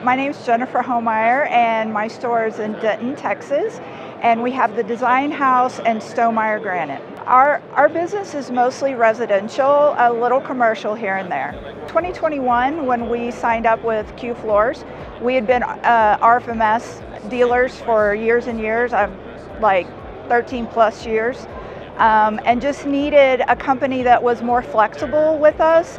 My name's Jennifer Homeyer, and my store is in Denton, Texas, and we have the Design House and Stonemeyer Granite. Our business is mostly residential, a little commercial here and there. 2021, when we signed up with QFloors, we had been RFMS dealers for years and years, like 13 plus years, and just needed a company that was more flexible with us.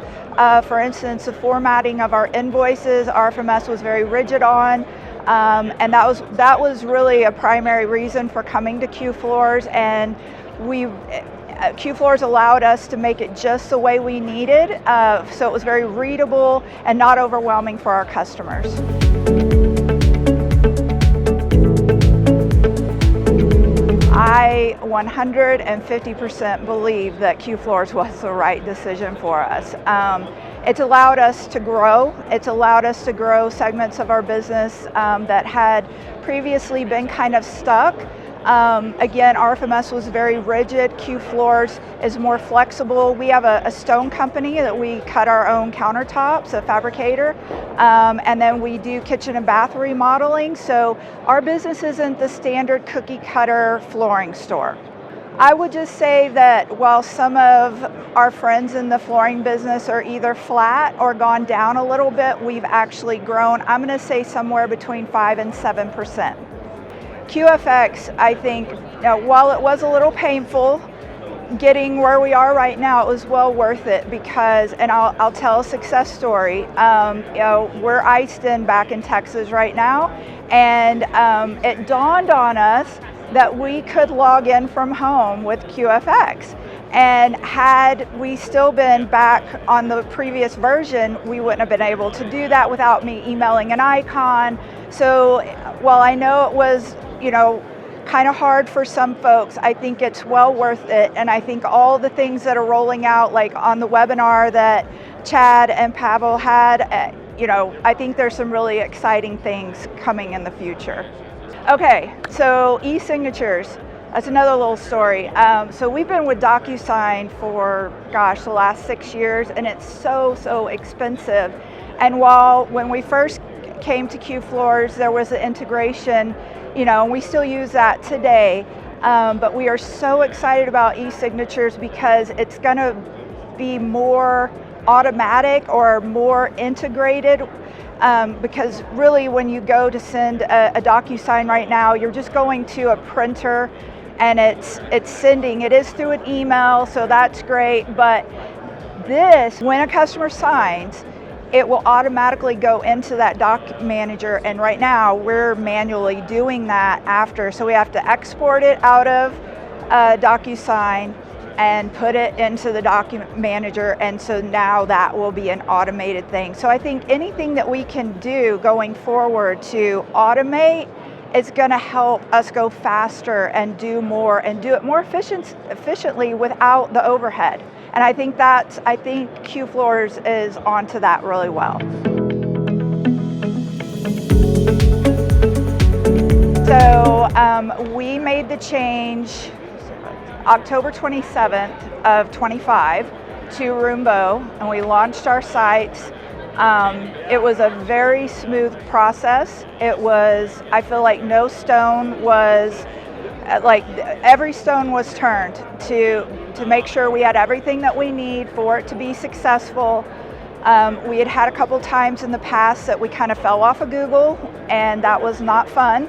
For instance, the formatting of our invoices, RFMS was very rigid on, and that was really a primary reason for coming to QFloors. And QFloors allowed us to make it just the way we needed, so it was very readable and not overwhelming for our customers. I 150% believe that QFloors was the right decision for us. It's allowed us to grow. It's allowed us to grow segments of our business that had previously been kind of stuck. Again, RFMS was very rigid. QFloors is more flexible. We have a stone company that we cut our own countertops, a fabricator, and then we do kitchen and bath remodeling. So our business isn't the standard cookie cutter flooring store. I would just say that while some of our friends in the flooring business are either flat or gone down a little bit, we've actually grown, I'm going to say somewhere between 5 and 7%. QFX, I think, while it was a little painful getting where we are right now, it was well worth it because, and I'll tell a success story. We're iced in back in Texas right now, and it dawned on us that we could log in from home with QFX. And had we still been back on the previous version, we wouldn't have been able to do that without me emailing an icon. So while I know it was, kind of hard for some folks, I think it's well worth it. And I think all the things that are rolling out, like on the webinar that Chad and Pavel had, I think there's some really exciting things coming in the future. Okay, so e-signatures. That's another little story. So we've been with DocuSign for, the last 6 years, and it's so expensive. And when we first came to QFloors, there was an integration, and we still use that today. But we are so excited about e-signatures because it's going to be more automatic or more integrated. Because really when you go to send a DocuSign right now, you're just going to a printer and it's sending. It is through an email, so that's great. But this, when a customer signs, it will automatically go into that doc manager, and right now we're manually doing that after. So we have to export it out of DocuSign and put it into the document manager, and so now that will be an automated thing. So I think anything that we can do going forward to automate is going to help us go faster and do more and do it more efficiently without the overhead. And I think QFloors is onto that really well. So we made the change October 27th of 25 to Roomvo, and we launched our sites. It was a very smooth process. I feel like no stone was, every stone was turned to make sure we had everything that we need for it to be successful. We had a couple times in the past that we kind of fell off of Google, and that was not fun.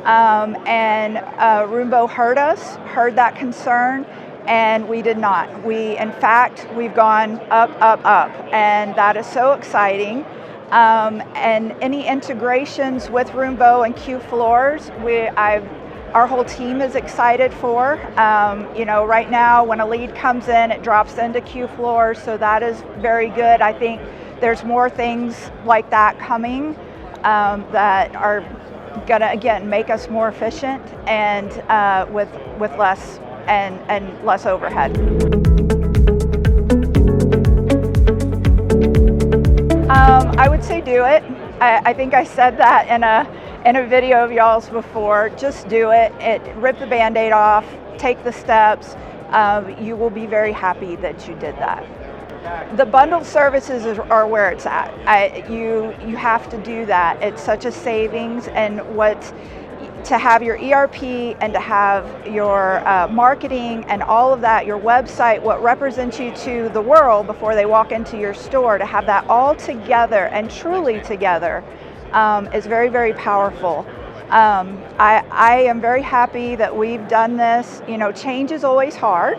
And Roomvo heard that concern, and we did not. In fact, we've gone up, and that is so exciting. And any integrations with Roomvo and QFloors, our whole team is excited for. Right now, when a lead comes in, it drops into QFloors, so that is very good. I think there's more things like that coming that are gonna again make us more efficient and with less and less overhead. I would say do it. I think I said that in a video of y'all's before. Just do it. Rip the Band-Aid off. Take the steps. You will be very happy that you did that. The bundled services are where it's at. You have to do that. It's such a savings, and to have your ERP and to have your marketing and all of that, your website, what represents you to the world before they walk into your store, to have that all together and truly together is very, very powerful. I am very happy that we've done this. You know, change is always hard.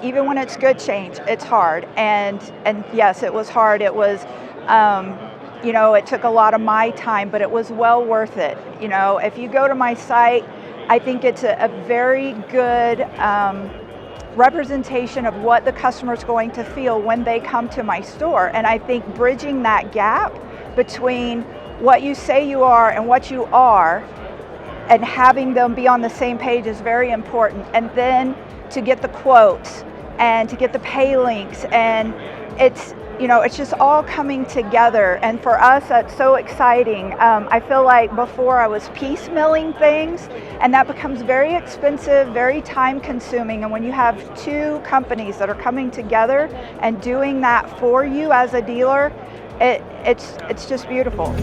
Even when it's good change, it's hard. And yes, it was hard. It was, you know, it took a lot of my time, but it was well worth it. You know, if you go to my site, I think it's a very good representation of what the customer's going to feel when they come to my store. And I think bridging that gap between what you say you are and what you are, and having them be on the same page is very important. And then to get the quotes and to get the pay links, and it's, you know, it's just all coming together. And for us, that's so exciting. I feel like before I was piecemealing things, and that becomes very expensive, very time consuming. And when you have two companies that are coming together and doing that for you as a dealer, it's just beautiful.